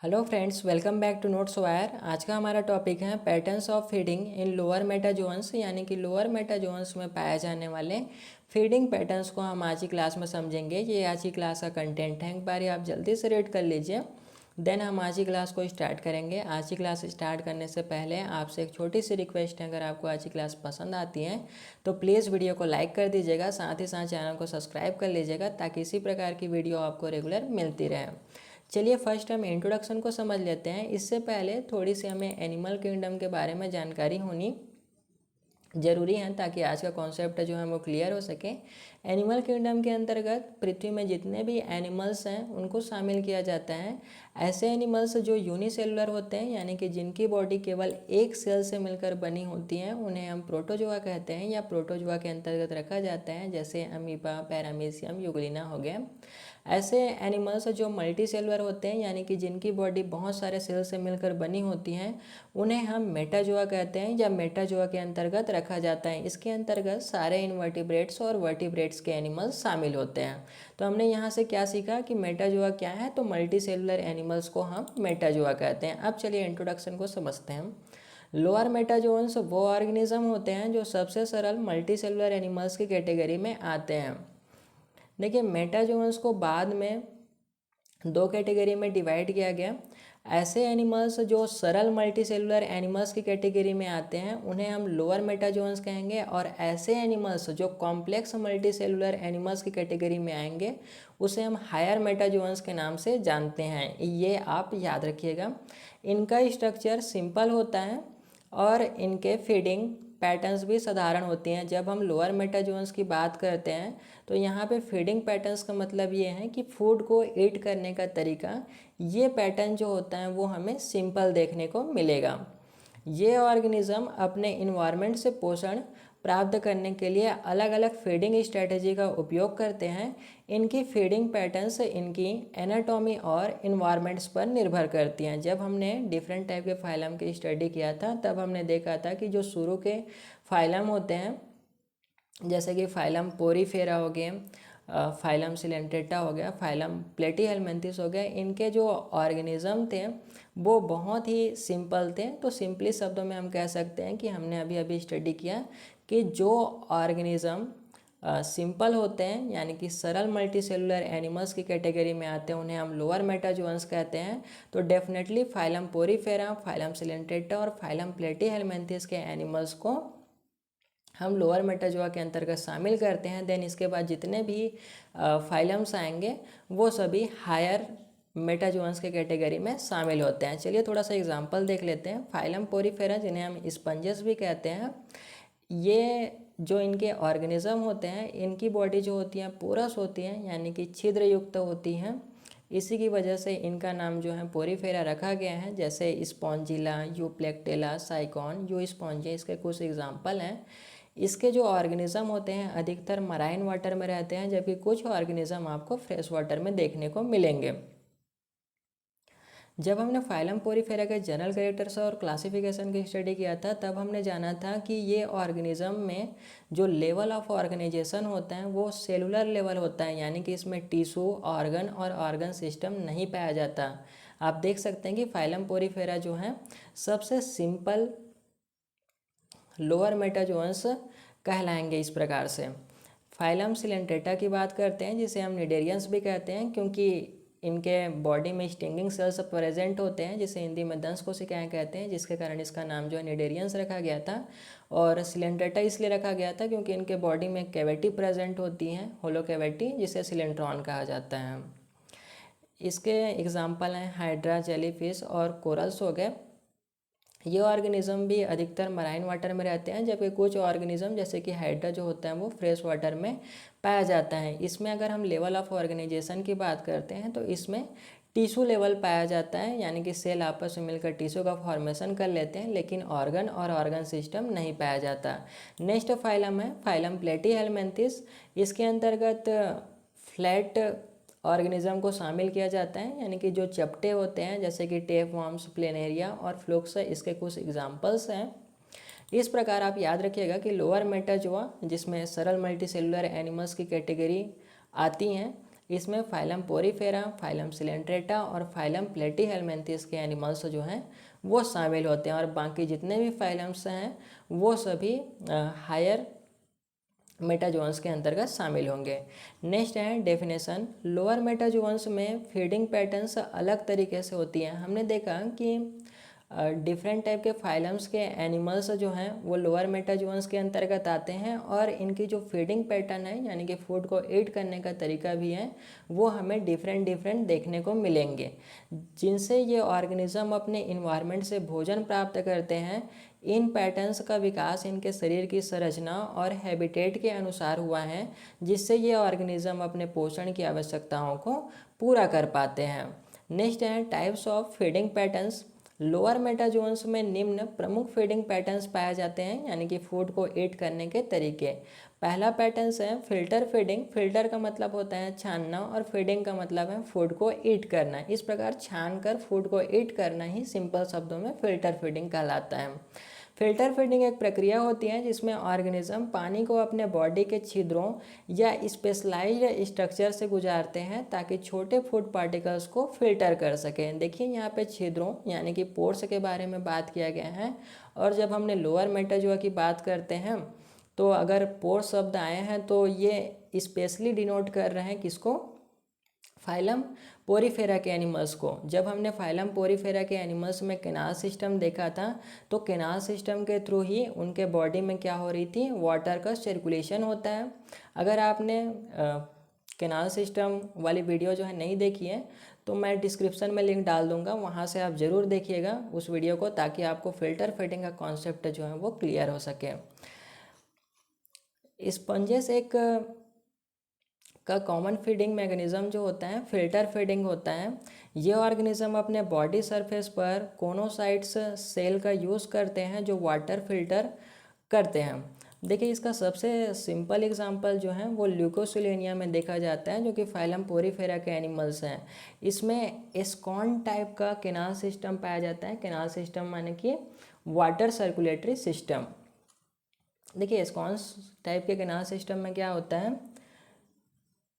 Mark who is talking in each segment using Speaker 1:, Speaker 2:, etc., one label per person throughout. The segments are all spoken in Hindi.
Speaker 1: Hello friends, welcome back to notes wire. आज का हमारा टॉपिक है patterns of feeding in lower metazoans, यानी कि लोअर मेटाजोन्स में पाए जाने वाले फीडिंग पैटर्न्स को हम आज की क्लास में समझेंगे। ये आज की क्लास का कंटेंट है, एक बार आप जल्दी से रीड कर लीजिए, देन हम आज की क्लास को स्टार्ट करेंगे। आज की क्लास स्टार्ट करने से पहले आपसे एक छोटी सी रिक्वेस्ट है, अगर आपको आज की क्लास पसंद आती है तो प्लीज़ वीडियो को लाइक कर दीजिएगा, साथ ही साथ चैनल को सब्सक्राइब कर लीजिएगा ताकि इसी प्रकार की वीडियो आपको रेगुलर मिलती रहे। चलिए फर्स्ट हम इंट्रोडक्शन को समझ लेते हैं। इससे पहले थोड़ी सी हमें एनिमल किंगडम के बारे में जानकारी होनी ज़रूरी है ताकि आज का कॉन्सेप्ट जो है वो क्लियर हो सके। एनिमल किंगडम के अंतर्गत पृथ्वी में जितने भी एनिमल्स हैं उनको शामिल किया जाता है। ऐसे एनिमल्स जो यूनिसेलुलर होते हैं, यानी कि जिनकी बॉडी केवल एक सेल से मिलकर बनी होती है, उन्हें हम प्रोटोजोआ कहते हैं या प्रोटोजोआ के अंतर्गत रखा जाता है, जैसे अमीबा, पैरामीशियम, यूग्लिना हो गया। ऐसे एनिमल्स जो मल्टी सेलुलर होते हैं, यानी कि जिनकी बॉडी बहुत सारे सेल से मिलकर बनी होती हैं, उन्हें हम मेटाजोआ कहते हैं या मेटाजोआ के अंतर्गत रखा जाता है। इसके अंतर्गत सारे इनवर्टिब्रेट्स और वर्टिब्रेट्स के एनिमल्स शामिल होते हैं। तो हमने यहाँ से क्या सीखा कि मेटाजोआ क्या है, तो मल्टी सेलुलर एनिमल्स को हम मेटाजोआ कहते हैं। अब चलिए इंट्रोडक्शन को समझते हैं। लोअर मेटाजोन्स वो ऑर्गेनिज्म होते हैं जो सबसे सरल मल्टी सेलुलर एनिमल्स की कैटेगरी में आते हैं। देखिए, मेटाजोन्स को बाद में दो कैटेगरी में डिवाइड किया गया। ऐसे एनिमल्स जो सरल मल्टीसेलुलर एनिमल्स की कैटेगरी में आते हैं उन्हें हम लोअर मेटाजोन्स कहेंगे, और ऐसे एनिमल्स जो कॉम्प्लेक्स मल्टीसेलुलर एनिमल्स की कैटेगरी में आएंगे उसे हम हायर मेटाजोन्स के नाम से जानते हैं। ये आप याद रखिएगा। इनका स्ट्रक्चर सिंपल होता है और इनके फीडिंग पैटर्न्स भी साधारण होती हैं। जब हम लोअर मेटाजोन्स की बात करते हैं तो यहाँ पे फीडिंग पैटर्न्स का मतलब ये है कि फूड को ईट करने का तरीका, ये पैटर्न जो होता है वो हमें सिंपल देखने को मिलेगा। ये ऑर्गेनिज्म अपने इन्वायरमेंट से पोषण प्राप्त करने के लिए अलग अलग फीडिंग स्ट्रेटजी का उपयोग करते हैं। इनकी फीडिंग पैटर्न्स इनकी एनाटॉमी और इन्वायरमेंट्स पर निर्भर करती हैं। जब हमने डिफरेंट टाइप के फाइलम की स्टडी किया था तब हमने देखा था कि जो शुरू के फाइलम होते हैं, जैसे कि फाइलम पोरीफेरा हो गए, फाइलम सिलेंट्रेटा हो गया, फाइलम प्लेटीहेलमिन्थेस हो गया, इनके जो ऑर्गेनिज्म थे वो बहुत ही सिंपल थे। तो सिंपली शब्दों में हम कह सकते हैं कि हमने अभी अभी स्टडी किया कि जो ऑर्गेनिज्म सिंपल होते हैं, यानी कि सरल मल्टीसेलुलर एनिमल्स की कैटेगरी में आते हैं, उन्हें हम लोअर मेटाजोन्स कहते हैं। तो definitely phylum Porifera, phylum Coelenterata और फाइलम प्लेटीहेलमिन्थेस के एनिमल्स को हम लोअर मेटाजोआ के अंतर्गत शामिल करते हैं। देन इसके बाद जितने भी फाइलम्स आएंगे वो सभी हायर मेटाजोन्स के कैटेगरी में शामिल होते हैं। चलिए थोड़ा सा एग्जांपल देख लेते हैं। फाइलम पोरीफेरा, जिन्हें हम स्पंजेस भी कहते हैं, ये जो इनके ऑर्गेनिज्म होते हैं, इनकी बॉडी जो होती है पोरस होती है, यानी कि छिद्र युक्त होती हैं। इसी की वजह से इनका नाम जो है पोरीफेरा रखा गया है। जैसे स्पॉन्जिला, यूप्लेक्टेला, साइकॉन, यू स्पॉन्जे इसके कुछ एग्जाम्पल हैं। इसके जो ऑर्गेनिज्म होते हैं अधिकतर मराइन वाटर में रहते हैं, जबकि कुछ ऑर्गेनिज्म आपको फ्रेश वाटर में देखने को मिलेंगे। जब हमने फाइलम पोरीफेरा के जनरल कैरेक्टर्स और क्लासिफिकेशन की स्टडी किया था तब हमने जाना था कि ये ऑर्गेनिज्म में जो लेवल ऑफ ऑर्गेनाइजेशन होता है वो सेलुलर लेवल होता है, यानी कि इसमें टिश्यू, ऑर्गन और ऑर्गन सिस्टम नहीं पाया जाता। आप देख सकते हैं कि फाइलम पोरीफेरा जो है सबसे सिंपल लोअर मेटाजोन्स कहलाएंगे इस प्रकार से। फाइलम सिलेंट्रेटा की बात करते हैं, जिसे हम निडेरियंस भी कहते हैं, क्योंकि इनके बॉडी में स्टिंगिंग सेल्स प्रेजेंट होते हैं, जिसे हिंदी में दंश कोशिकाएं कहते हैं, जिसके कारण इसका नाम जो है निडेरियंस रखा गया था। और सिलेंट्रेटा इसलिए रखा गया था क्योंकि इनके बॉडी में कैविटी प्रेजेंट होती हैं, होलो कैविटी, जिसे सिलेंट्रॉन कहा जाता है। इसके एग्जाम्पल हैं हाइड्रा, जेलीफिश और कोरल्स हो गए। ये ऑर्गेनिज्म भी अधिकतर मराइन वाटर में रहते हैं, जबकि कुछ ऑर्गेनिज्म जैसे कि हाइड्रा जो होता है वो फ्रेश वाटर में पाया जाता है। इसमें अगर हम लेवल ऑफ ऑर्गेनाइजेशन की बात करते हैं तो इसमें टिश्यू लेवल पाया जाता है, यानी कि सेल आपस में मिलकर टिश्यू का फॉर्मेशन कर लेते हैं, लेकिन ऑर्गन और ऑर्गन सिस्टम नहीं पाया जाता। नेक्स्ट फाइलम है फाइलम प्लेटीहेलमिन्थेस। इसके अंतर्गत फ्लैट ऑर्गेनिज्म को शामिल किया जाता है, यानी कि जो चपटे होते हैं जैसे कि टेप वर्म्स, प्लेनेरिया और फ्लुक्स, इसके कुछ एग्जांपल्स हैं। इस प्रकार आप याद रखिएगा कि लोअर मेटाजोआ जिसमें सरल मल्टीसेलुलर एनिमल्स की कैटेगरी आती हैं, इसमें फाइलम पोरीफेरा, फाइलम सिलेंट्रेटा और फाइलम प्लेटीहेलमिन्थेस के एनिमल्स जो हैं वो शामिल होते हैं, और बाकी जितने भी फाइलम्स हैं वो सभी हायर मेटाजोन्स के अंतर्गत शामिल होंगे। नेक्स्ट है डेफिनेशन। लोअर मेटाजोन्स में फीडिंग पैटर्न्स अलग तरीके से होती हैं। हमने देखा कि डिफरेंट टाइप के फाइलम्स के एनिमल्स जो हैं वो लोअर मेटाजोन्स के अंतर्गत आते हैं, और इनकी जो फीडिंग पैटर्न है यानी कि फूड को ईट करने का तरीका भी है वो हमें डिफरेंट देखने को मिलेंगे, जिनसे ये ऑर्गेनिज्म अपने इन्वायरमेंट से भोजन प्राप्त करते हैं। इन पैटर्न्स का विकास इनके शरीर की संरचना और हैबिटेट के अनुसार हुआ है, जिससे ये ऑर्गेनिज्म अपने पोषण की आवश्यकताओं को पूरा कर पाते हैं। नेक्स्ट है types of feeding patterns. Lower metazoans में निम्न प्रमुख फीडिंग पैटर्न्स पाए जाते हैं, यानी कि फूड को ईट करने के तरीके। पहला पैटर्न्स है फिल्टर फीडिंग। फिल्टर का मतलब होता है छानना, और फीडिंग का मतलब है फूड को ईट करना। इस प्रकार छान कर फूड को ईट करना ही सिंपल शब्दों में फिल्टर फीडिंग कहलाता है। फिल्टर फीडिंग एक प्रक्रिया होती है जिसमें ऑर्गेनिज्म पानी को अपने बॉडी के छिद्रों या स्पेशलाइज्ड स्ट्रक्चर से गुजारते हैं ताकि छोटे फूड पार्टिकल्स को फिल्टर कर सकें। देखिए यहाँ पे छिद्रों यानी कि पोर्स के बारे में बात किया गया है, और जब हमने लोअर मेटाजोआ की बात करते हैं तो अगर पोर्स शब्द आए हैं तो ये स्पेशली डिनोट कर रहे हैं किसको? फाइलम पोरीफेरा के एनिमल्स को। जब हमने फाइलम पोरीफेरा के एनिमल्स में कैनाल सिस्टम देखा था तो कैनाल सिस्टम के थ्रू ही उनके बॉडी में क्या हो रही थी? वाटर का सर्कुलेशन होता है। अगर आपने कैनाल सिस्टम वाली वीडियो जो है नहीं देखी है तो मैं डिस्क्रिप्शन में लिंक डाल दूंगा, वहाँ से आप ज़रूर देखिएगा उस वीडियो को, ताकि आपको फिल्टर फीडिंग का कॉन्सेप्ट जो है वो क्लियर हो सके। स्पंजेस एक का कॉमन फीडिंग मैकेनिज्म जो होता है फिल्टर फीडिंग होता है। ये ऑर्गेनिज्म अपने बॉडी सरफेस पर कोनोसाइट्स सेल का यूज़ करते हैं जो वाटर फिल्टर करते हैं। देखिए इसका सबसे सिंपल एग्जांपल जो है वो ल्यूकोसिलेनिया में देखा जाता है, जो कि फाइलम पोरीफेरा के एनिमल्स हैं। इसमें एस्कॉन टाइप का कैनाल सिस्टम पाया जाता है। कैनाल सिस्टम माने कि वाटर सर्कुलेटरी सिस्टम। देखिए एस्कॉन टाइप के कैनाल सिस्टम में क्या होता है?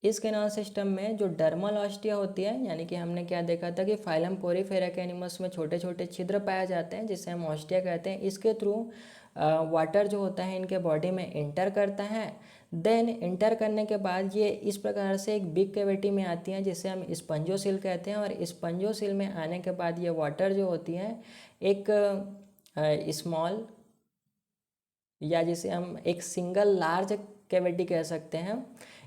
Speaker 1: इस कैनाल सिस्टम में जो डर्मल ऑस्टिया होती है, यानी कि हमने क्या देखा था कि फाइलम पोरीफेरा के एनिमल्स में छोटे छोटे छिद्र पाए जाते हैं जिसे हम ऑस्टिया कहते हैं। इसके थ्रू वाटर जो होता है इनके बॉडी में इंटर करता है। देन इंटर करने के बाद ये इस प्रकार से एक बिग कैविटी में आती हैं जिसे हम स्पंजोसिल कहते हैं, और स्पंजोसिल में आने के बाद ये वाटर जो होती है एक स्मॉल या जिसे हम एक सिंगल लार्ज कैविटी कह सकते हैं,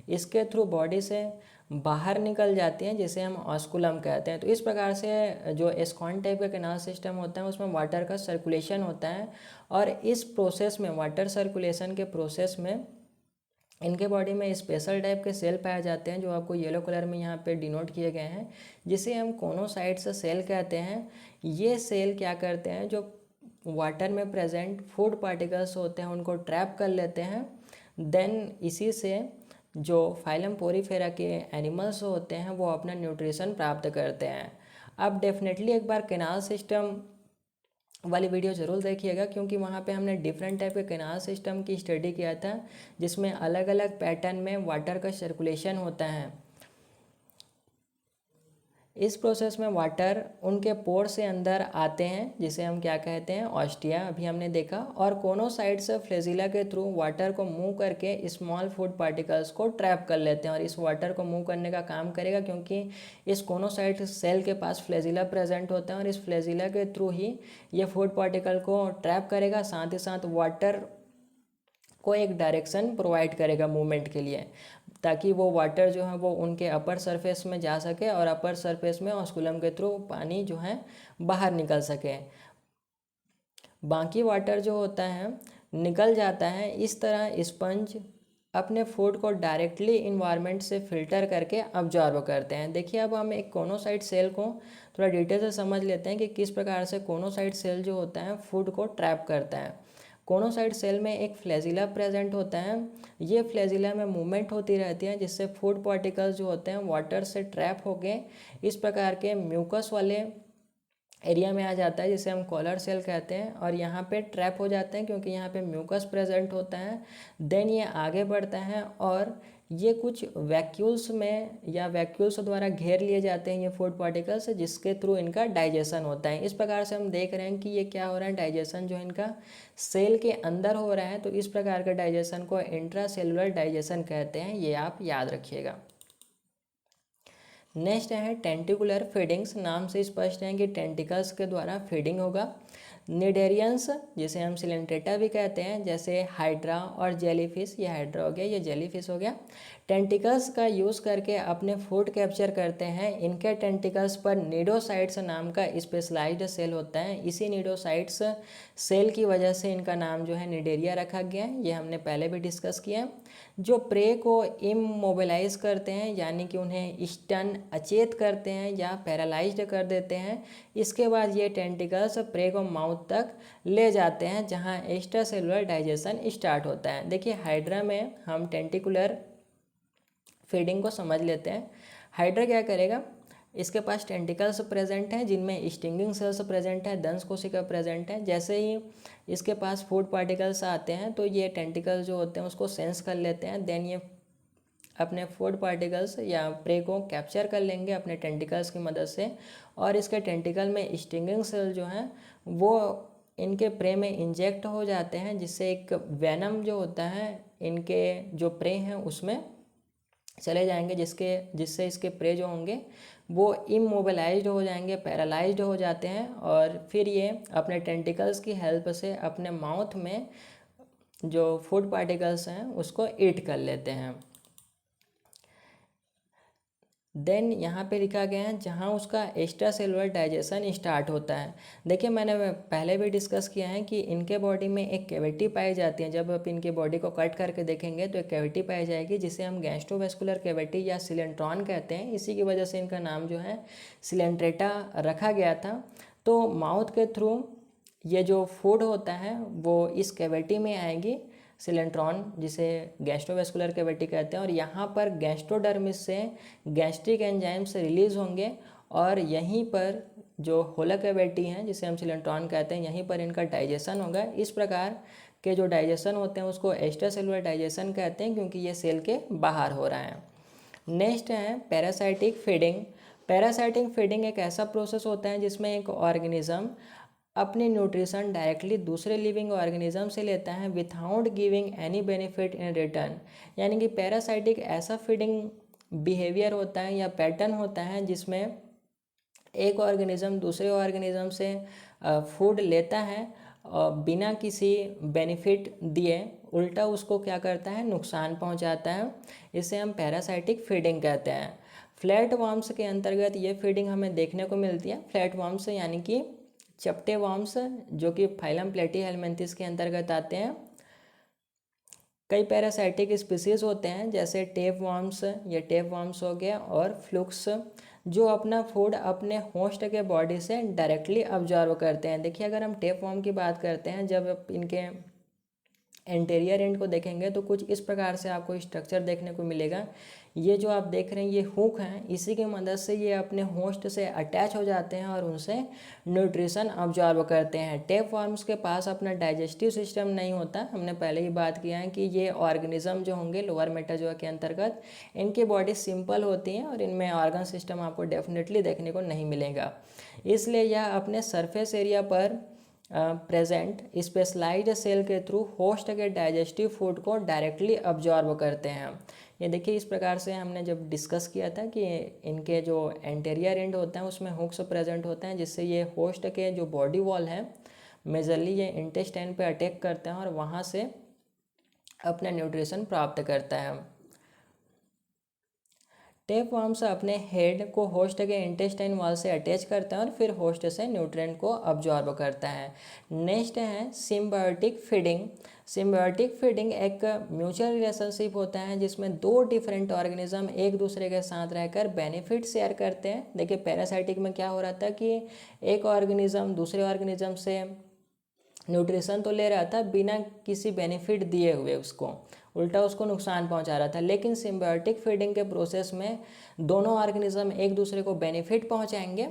Speaker 1: इसके थ्रू बॉडी से बाहर निकल जाती हैं जिसे हम ऑस्कुलम कहते हैं। तो इस प्रकार से जो एस्कॉन टाइप का कैनाल सिस्टम होता है उसमें वाटर का सर्कुलेशन होता है, और इस प्रोसेस में वाटर सर्कुलेशन के प्रोसेस में इनके बॉडी में स्पेशल टाइप के सेल पाए जाते हैं जो आपको येलो कलर में यहाँ पे डिनोट किए गए हैं, जिसे हम कोनोसाइट्स सेल कहते हैं। ये सेल क्या करते हैं? जो वाटर में प्रेजेंट फूड पार्टिकल्स होते हैं उनको ट्रैप कर लेते हैं। देन इसी से जो फाइलम पोरीफेरा के एनिमल्स होते हैं वो अपना न्यूट्रिशन प्राप्त करते हैं। अब डेफिनेटली एक बार कैनाल सिस्टम वाली वीडियो ज़रूर देखिएगा, क्योंकि वहाँ पे हमने डिफरेंट टाइप के कैनाल सिस्टम की स्टडी किया था जिसमें अलग अलग पैटर्न में वाटर का सर्कुलेशन होता है। इस प्रोसेस में वाटर उनके पोर से अंदर आते हैं जिसे हम क्या कहते हैं? ऑस्टिया, अभी हमने देखा। और कोनोसाइट्स फ्लैजिला के थ्रू वाटर को मूव करके स्मॉल फूड पार्टिकल्स को ट्रैप कर लेते हैं, और इस वाटर को मूव करने का काम करेगा क्योंकि इस कोनोसाइट सेल के पास फ्लैजिला प्रेजेंट होता है, और इस फ्लैजिला के थ्रू ही ये फूड पार्टिकल को ट्रैप करेगा, साथ ही साथ वाटर को एक डायरेक्शन प्रोवाइड करेगा मूवमेंट के लिए, ताकि वो वाटर जो है वो उनके अपर सरफेस में जा सके और अपर सरफेस में ऑस्कुलम के थ्रू पानी जो है बाहर निकल सके। बाकी वाटर जो होता है निकल जाता है। इस तरह स्पंज अपने फूड को डायरेक्टली इन्वायरमेंट से फिल्टर करके अब्जॉर्ब करते हैं। देखिए अब हम एक कोनोसाइट सेल को थोड़ा डिटेल से समझ लेते हैं कि किस प्रकार से कोनोसाइट सेल जो होता है फूड को ट्रैप करता है। कोनोसाइट सेल में एक फ्लैजिला प्रेजेंट होता है। ये फ्लैजिला में मूवमेंट होती रहती है जिससे फूड पार्टिकल्स जो होते हैं वाटर से ट्रैप होके इस प्रकार के म्यूकस वाले एरिया में आ जाता है जिसे हम कॉलर सेल कहते हैं, और यहाँ पे ट्रैप हो जाते हैं क्योंकि यहाँ पे म्यूकस प्रेजेंट होता है। देन ये आगे बढ़ता है और ये कुछ वैक्यूल्स में या वैक्यूल्स द्वारा घेर लिए जाते हैं ये फूड पार्टिकल्स, जिसके थ्रू इनका डाइजेशन होता है। इस प्रकार से हम देख रहे हैं कि ये क्या हो रहा है, डाइजेशन जो है इनका सेल के अंदर हो रहा है। तो इस प्रकार के डाइजेशन को इंट्रा सेलुलर डाइजेशन कहते हैं, ये आप याद रखिएगा। नेक्स्ट है टेंटिकुलर फीडिंग्स। नाम से स्पष्ट है कि टेंटिकल्स के द्वारा फीडिंग होगा। निडेरियंस, जिसे हम सिलेंट्रेटा भी कहते हैं, जैसे हाइड्रा और जेलीफिश, ये हाइड्रा हो गया, ये जेलीफिश हो गया, टेंटिकल्स का यूज़ करके अपने फूड कैप्चर करते हैं। इनके टेंटिकल्स पर निडोसाइट्स नाम का स्पेशलाइज्ड सेल होता है। इसी निडोसाइट्स सेल की वजह से इनका नाम जो है निडेरिया रखा गया है, ये हमने पहले भी डिस्कस किया। जो प्रे को इमोबिलाइज करते हैं, यानी कि उन्हें स्टन, अचेत करते हैं या पैरालाइज्ड कर देते हैं। इसके बाद ये टेंटिकल्स प्रे को माउथ तक ले जाते हैं, जहां एक्स्ट्रा सेलुलर डाइजेशन स्टार्ट होता है। देखिए हाइड्रा में हम टेंटिकुलर फीडिंग को समझ लेते हैं। हाइड्रा क्या करेगा, इसके पास टेंटिकल्स प्रेजेंट हैं जिनमें स्टिंगिंग सेल्स प्रेजेंट है, दंश कोशिका प्रेजेंट है। जैसे ही इसके पास फूड पार्टिकल्स आते हैं तो ये टेंटिकल्स जो होते हैं उसको सेंस कर लेते हैं। देन ये अपने फूड पार्टिकल्स या प्रे को कैप्चर कर लेंगे अपने टेंटिकल्स की मदद से, और इसके टेंटिकल में स्टिंगिंग सेल जो हैं वो इनके प्रे में इंजेक्ट हो जाते हैं, जिससे एक वेनम जो होता है इनके जो प्रे हैं उसमें चले जाएंगे, जिससे इसके प्रे जो होंगे वो इमोबिलाइज्ड हो जाएंगे, पैरालाइज्ड हो जाते हैं, और फिर ये अपने टेंटिकल्स की हेल्प से अपने माउथ में जो फूड पार्टिकल्स हैं उसको ईट कर लेते हैं। देन यहाँ पे लिखा गया है जहाँ उसका एक्स्ट्रा सेलुलर डाइजेशन स्टार्ट होता है। देखिए मैंने पहले भी डिस्कस किया है कि इनके बॉडी में एक कैविटी पाई जाती है। जब आप इनके बॉडी को कट करके देखेंगे तो एक कैविटी पाई जाएगी जिसे हम गैस्ट्रोवेस्कुलर कैविटी या सिलेंट्रॉन कहते हैं। इसी की वजह से इनका नाम जो है सिलेंट्रेटा रखा गया था। तो माउथ के थ्रू ये जो फूड होता है वो इस कैविटी में आएगी, सिलेंट्रॉन जिसे गैस्ट्रोवेस्कुलर कैविटी कहते हैं, और यहाँ पर गैस्ट्रोडर्मिस से गैस्ट्रिक एंजाइम्स रिलीज होंगे, और यहीं पर जो होलर कैविटी है जिसे हम सिलेंट्रॉन कहते हैं, यहीं पर इनका डाइजेशन होगा। इस प्रकार के जो डाइजेशन होते हैं उसको एक्स्ट्रा सेलुलर डाइजेशन कहते हैं, क्योंकि ये सेल के बाहर हो रहा है। नेक्स्ट है पैरासाइटिक फीडिंग। पैरासाइटिक फीडिंग एक ऐसा प्रोसेस होता है जिसमें एक ऑर्गेनिज्म अपने न्यूट्रिशन डायरेक्टली दूसरे लिविंग ऑर्गेनिज्म से लेता है without giving any benefit in return. यानी कि पैरासाइटिक ऐसा फीडिंग बिहेवियर होता है या पैटर्न होता है जिसमें एक ऑर्गेनिज्म दूसरे ऑर्गेनिज्म से फूड लेता है बिना किसी बेनिफिट दिए, उल्टा उसको क्या करता है, नुकसान पहुंचाता है। इसे हम पैरासाइटिक फीडिंग कहते हैं। फ्लैट वर्म्स के अंतर्गत ये फीडिंग हमें देखने को मिलती है। फ्लैट वर्म्स यानी कि चपटे वर्म्स जो कि फाइलम प्लेटीहेलमिन्थेस के अंतर्गत आते हैं। कई पैरासाइटिक स्पीसीज होते हैं जैसे टेप वर्म्स, ये टेप वर्म्स हो गया, और फ्लुक्स, जो अपना फूड अपने होस्ट के बॉडी से डायरेक्टली ऑब्जर्व करते हैं। देखिए अगर हम टेप वर्म की बात करते हैं, जब इनके एंटेरियर एंड को देखेंगे तो कुछ इस प्रकार से आपको स्ट्रक्चर देखने को मिलेगा। ये जो आप देख रहे हैं ये हुक हैं, इसी की मदद से ये अपने होस्ट से अटैच हो जाते हैं और उनसे न्यूट्रिशन ऑब्जर्व करते हैं। टेप वर्म्स के पास अपना डाइजेस्टिव सिस्टम नहीं होता। हमने पहले ही बात किया है कि ये ऑर्गेनिज्म जो होंगे लोअर मेटाजोआ के अंतर्गत, इनकी बॉडी सिंपल होती है और इनमें ऑर्गन सिस्टम आपको डेफिनेटली देखने को नहीं मिलेगा। इसलिए यह अपने सरफेस एरिया पर प्रेजेंट स्पेशलाइज्ड सेल के थ्रू होस्ट के डाइजेस्टिव फूड को डायरेक्टली अब्जॉर्ब करते हैं। ये देखिए इस प्रकार से हमने जब डिस्कस किया था कि इनके जो एंटेरियर एंड होते हैं उसमें हुक्स प्रेजेंट होते हैं, जिससे ये होस्ट के जो बॉडी वॉल है मेजरली ये इंटेस्टाइन पे अटैक करते हैं और वहाँ से अपना न्यूट्रिशन प्राप्त करता है। टेप वर्म्स अपने हेड को होस्ट के इंटेस्टाइन वॉल से अटैच करते हैं और फिर होस्ट से न्यूट्रिएंट को अब्जॉर्ब करता है। नेक्स्ट है सिम्बायोटिक फीडिंग। सिम्बायोटिक फीडिंग एक म्यूचुअल रिलेशनशिप होता है जिसमें दो डिफरेंट ऑर्गेनिज्म एक दूसरे के साथ रहकर बेनिफिट शेयर करते हैं। देखिए पैरासाइटिक में क्या हो रहा था कि एक ऑर्गेनिज्म दूसरे ऑर्गेनिज्म से न्यूट्रिशन तो ले रहा था बिना किसी बेनिफिट दिए हुए, उसको उल्टा उसको नुकसान पहुंचा रहा था। लेकिन सिम्बायोटिक फीडिंग के प्रोसेस में दोनों ऑर्गेनिज्म एक दूसरे को बेनिफिट पहुंचाएंगे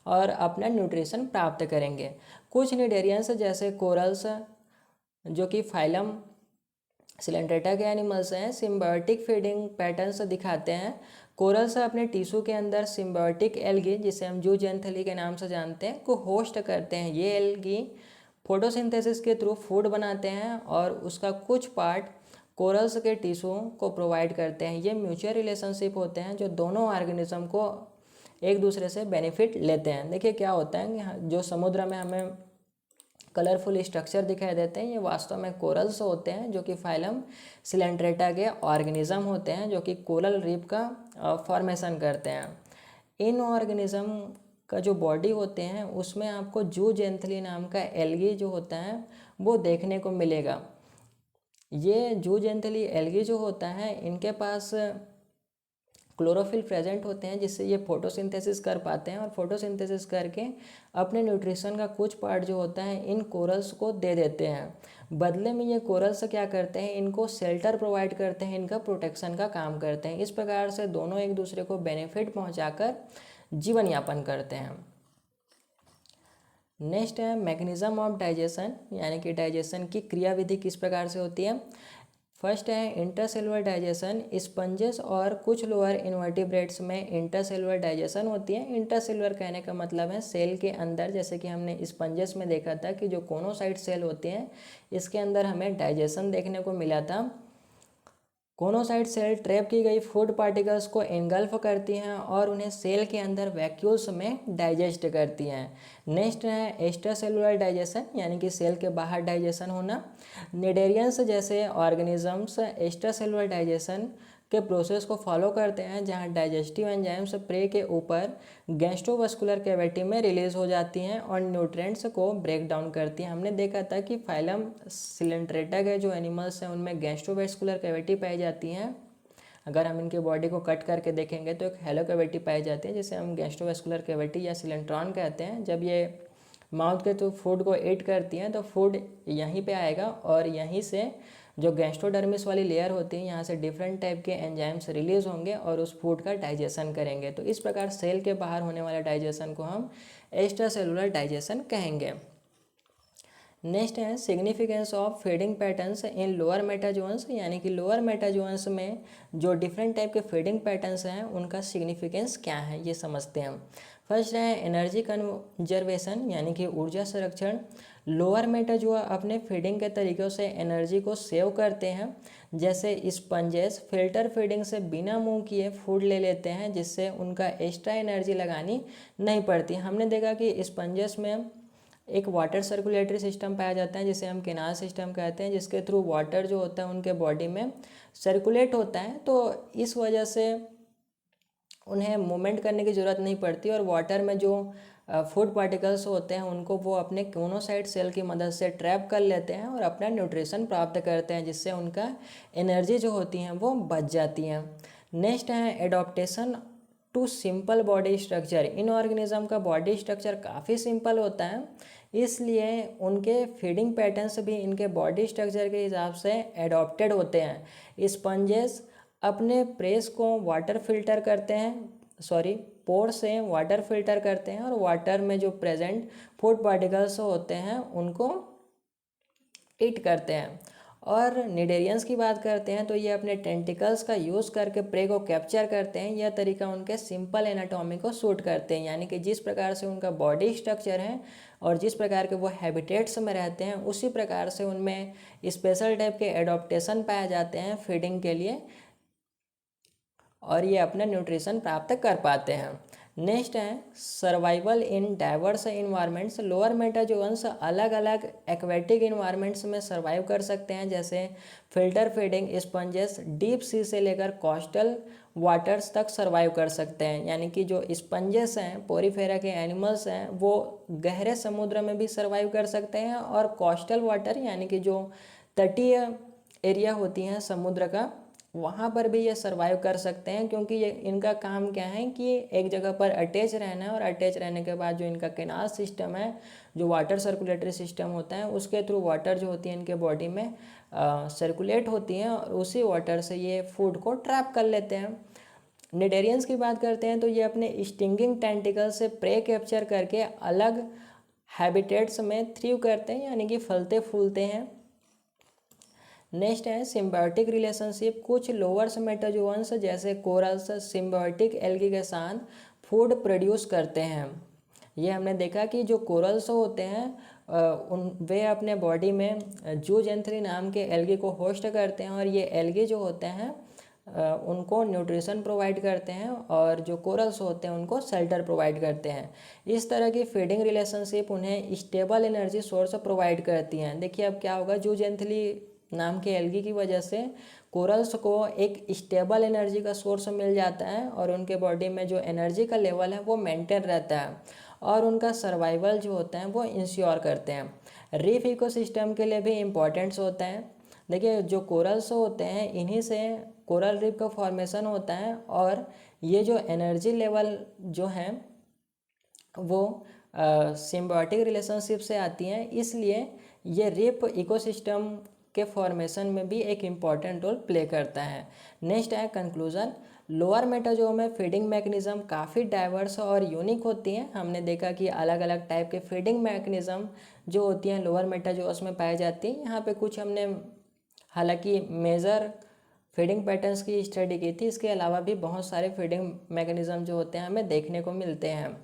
Speaker 1: और अपना न्यूट्रिशन प्राप्त करेंगे। कुछ निडेरियंस जैसे कोरल्स जो कि फाइलम सिलेंड्रेटा के एनिमल्स हैं सिम्बायोटिक फीडिंग पैटर्न्स दिखाते हैं। कोरल्स अपने टिश्यू के अंदर सिम्बायोटिक एल्गी, जिसे हम जूजेंथली के नाम से जानते हैं, को होस्ट करते हैं। ये एल्गी फोटोसिंथेसिस के थ्रू फूड बनाते हैं और उसका कुछ पार्ट कोरल्स के टिश्यू को प्रोवाइड करते हैं। ये म्यूचुअल रिलेशनशिप होते हैं जो दोनों ऑर्गेनिज्म को एक दूसरे से बेनिफिट लेते हैं। देखिए क्या होता है कि जो समुद्र में हमें कलरफुल स्ट्रक्चर दिखाई देते हैं, ये वास्तव में कोरल्स होते हैं जो कि फाइलम सिलेंड्रेटा के ऑर्गेनिज्म होते हैं जो कि कोरल रीफ का फॉर्मेशन करते हैं। इन ऑर्गेनिज्म का जो बॉडी होते हैं उसमें आपको जूजेंथली नाम का एल्गी जो होता है वो देखने को मिलेगा। ये जूजेंथली एल्गी जो होता है इनके पास क्लोरोफिल प्रेजेंट होते हैं, जिससे ये फोटोसिंथेसिस कर पाते हैं और फोटोसिंथेसिस करके अपने न्यूट्रिशन का कुछ पार्ट जो होता है इन कोरल्स को दे देते हैं। बदले में ये कोरल्स क्या करते हैं, इनको शेल्टर प्रोवाइड करते हैं, इनका प्रोटेक्शन का काम करते हैं। इस प्रकार से दोनों एक दूसरे को बेनिफिट पहुंचाकर जीवन यापन करते हैं। नेक्स्ट है मैकेनिज्म ऑफ डाइजेशन, यानी कि डाइजेशन की क्रियाविधि किस प्रकार से होती है। फर्स्ट है इंटरसेलुलर डाइजेशन। स्पंजेस और कुछ लोअर इन्वर्टिब्रेट्स में इंटरसेलुलर डाइजेशन होती है। इंटरसेलुलर कहने का मतलब है सेल के अंदर, जैसे कि हमने स्पंजेस में देखा था कि जो कोनोसाइट सेल होती हैं इसके अंदर हमें डाइजेशन देखने को मिला था। कोनोसाइट सेल ट्रैप की गई फूड पार्टिकल्स को एंगल्फ करती हैं और उन्हें सेल के अंदर वैक्यूल्स में डाइजेस्ट करती हैं। नेक्स्ट है एक्स्ट्रासेलुलर डाइजेशन, यानी कि सेल के बाहर डाइजेशन होना। निडेरियंस जैसे ऑर्गेनिजम्स एक्स्ट्रासेलुलर डाइजेशन के प्रोसेस को फॉलो करते हैं, जहां डाइजेस्टिव एंजाइम्स प्रे के ऊपर गैस्ट्रोवास्कुलर कैविटी में रिलीज हो जाती हैं और न्यूट्रिएंट्स को ब्रेक डाउन करती हैं। हमने देखा था कि फाइलम सिलेंड्रेटा के जो एनिमल्स हैं उनमें गैस्ट्रोवास्कुलर कैविटी पाई जाती हैं। अगर हम इनके बॉडी को कट करके देखेंगे तो एक हेलो कैविटी पाई जाती है, जिसे हम गैस्ट्रोवास्कुलर कैविटी या सिलेंट्रॉन कहते हैं। जब ये माउथ के थ्रू फूड को ईट करती हैं तो फूड यहीं पे आएगा और यहीं से जो गैस्ट्रोडर्मिस वाली लेयर होती है यहाँ से डिफरेंट टाइप के एंजाइम्स रिलीज होंगे और उस फूड का डाइजेशन करेंगे। तो इस प्रकार सेल के बाहर होने वाले डाइजेशन को हम एक्स्ट्रा सेलुलर डाइजेशन कहेंगे। नेक्स्ट है significance of feeding patterns in lower metazoans, यानी कि लोअर मेटाजोन्स में जो डिफरेंट टाइप के फीडिंग पैटर्न्स हैं उनका सिग्निफिकेंस क्या है ये समझते हैं। फर्स्ट है एनर्जी कंजर्वेशन, यानी कि ऊर्जा संरक्षण। लोअर मेटाजोआ अपने फीडिंग के तरीक़ों से एनर्जी को सेव करते हैं। जैसे स्पंजेस फिल्टर फीडिंग से बिना मुंह किए फूड ले लेते हैं, जिससे उनका एक्स्ट्रा एनर्जी लगानी नहीं पड़ती। हमने देखा कि स्पंजेस में एक वाटर सर्कुलेटरी सिस्टम पाया जाता है जिसे हम केनाल सिस्टम कहते हैं, जिसके थ्रू वाटर जो होता है उनके बॉडी में सर्कुलेट होता है। तो इस वजह से उन्हें मूवमेंट करने की ज़रूरत नहीं पड़ती और वाटर में जो फूड पार्टिकल्स होते हैं उनको वो अपने कोनोसाइट सेल की मदद से ट्रैप कर लेते हैं और अपना न्यूट्रिशन प्राप्त करते हैं, जिससे उनका एनर्जी जो होती हैं वो बच जाती हैं। नेक्स्ट है adaptation to simple body structure. इन ऑर्गेनिज्म का बॉडी स्ट्रक्चर काफ़ी सिंपल होता है, इसलिए उनके फीडिंग पैटर्न्स भी इनके बॉडी स्ट्रक्चर के हिसाब से एडॉप्टेड होते हैं। स्पंजेस अपने प्रेस को वाटर फिल्टर करते हैं, पोर से वाटर फिल्टर करते हैं और वाटर में जो प्रेजेंट फूड पार्टिकल्स होते हैं उनको ईट करते हैं। और निडेरियंस की बात करते हैं तो ये अपने टेंटिकल्स का यूज़ करके प्रे को कैप्चर करते हैं। यह तरीका उनके सिंपल एनाटॉमी को सूट करते हैं, यानी कि जिस प्रकार से उनका बॉडी स्ट्रक्चर है और जिस प्रकार के वो हैबिटेट्स में रहते हैं उसी प्रकार से उनमें स्पेशल टाइप के एडॉप्टेशन पाए जाते हैं फीडिंग के लिए और ये अपना न्यूट्रिशन प्राप्त कर पाते हैं। नेक्स्ट है survival in diverse environments. Lower metazoans अलग अलग एक्वेटिक इन्वायरमेंट्स में सर्वाइव कर सकते हैं, जैसे filter feeding sponges deep sea से लेकर कोस्टल वाटर्स तक सर्वाइव कर सकते हैं। यानी कि जो स्पंजेस हैं पोरीफेरा के एनिमल्स हैं वो गहरे समुद्र में भी सर्वाइव कर सकते हैं और कोस्टल वाटर यानी कि जो तटीय एरिया होती हैं समुद्र का वहाँ पर भी ये सर्वाइव कर सकते हैं, क्योंकि ये इनका काम क्या है कि एक जगह पर अटैच रहना है और अटैच रहने के बाद जो इनका केनाल सिस्टम है जो वाटर सर्कुलेटरी सिस्टम होता है उसके थ्रू वाटर जो होती है इनके बॉडी में सर्कुलेट होती हैं और उसी वाटर से ये फूड को ट्रैप कर लेते हैं। निडेरियंस की बात करते हैं तो ये अपने स्टिंगिंग टेंटिकल से प्रे कैप्चर करके अलग हैबिटेट्स में थ्रिव करते हैं, यानी कि फलते फूलते हैं। नेक्स्ट है सिम्बायोटिक रिलेशनशिप। कुछ लोअर सोमेटोजोअन्स जैसे कोरल्स सिम्बायोटिक एल्गी के साथ फूड प्रोड्यूस करते हैं। ये हमने देखा कि जो कोरल्स होते हैं वे अपने बॉडी में जूजेंथ्री नाम के एल्गी को होस्ट करते हैं और ये एल्गी जो होते हैं उनको न्यूट्रिशन प्रोवाइड करते हैं और जो कोरल्स होते हैं उनको शेल्टर प्रोवाइड करते हैं। इस तरह की फीडिंग रिलेशनशिप उन्हें स्टेबल एनर्जी सोर्स प्रोवाइड करती हैं। देखिए अब क्या होगा, जूजेंथ्री नाम के एल्गी की वजह से कोरल्स को एक स्टेबल एनर्जी का सोर्स मिल जाता है और उनके बॉडी में जो एनर्जी का लेवल है वो मेंटेन रहता है और उनका सर्वाइवल जो होता है वो इंश्योर करते हैं। रीफ इकोसिस्टम के लिए भी इम्पोर्टेंट्स होता है। देखिए जो कोरल्स होते हैं इन्हीं से कोरल रीफ का फॉर्मेशन होता है और ये जो एनर्जी लेवल जो है वो सिम्बायोटिक रिलेशनशिप से आती हैं, इसलिए ये रीफ इकोसिस्टम के फॉर्मेशन में भी एक इम्पॉर्टेंट रोल प्ले करता है। नेक्स्ट है कंक्लूजन। लोअर मेटाजोआ में फीडिंग मैकेनिज्म काफ़ी डाइवर्स और यूनिक होती हैं। हमने देखा कि अलग अलग टाइप के फीडिंग मैकेनिज्म जो होती हैं लोअर मेटाजोअस में पाई जाती हैं। यहाँ पे कुछ हमने हालांकि मेजर फीडिंग पैटर्न्स की स्टडी की थी, इसके अलावा भी बहुत सारे फीडिंग मैकेनिज्म जो होते हैं हमें देखने को मिलते हैं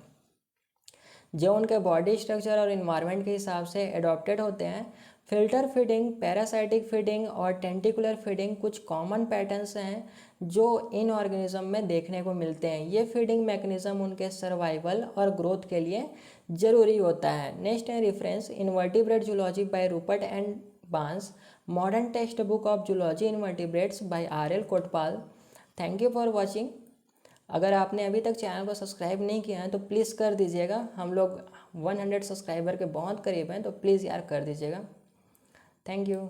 Speaker 1: जो उनके बॉडी स्ट्रक्चर और इन्वायरमेंट के हिसाब से एडॉप्टेड होते हैं। फिल्टर फीडिंग, पैरासाइटिक फीडिंग और टेंटिकुलर फीडिंग कुछ कॉमन पैटर्न्स हैं जो इन ऑर्गेनिज्म में देखने को मिलते हैं। ये फीडिंग मैकेनिज्म उनके सर्वाइवल और ग्रोथ के लिए ज़रूरी होता है। नेक्स्ट है reference invertebrate zoology by Rupert and Barnes, modern text book of zoology invertebrates by R.L. Kotpal. Thank you for watching. अगर आपने अभी तक चैनल को सब्सक्राइब नहीं किया है तो प्लीज़ कर दीजिएगा। हम लोग 100 सब्सक्राइबर के बहुत करीब हैं, तो प्लीज़ यार कर दीजिएगा। Thank you.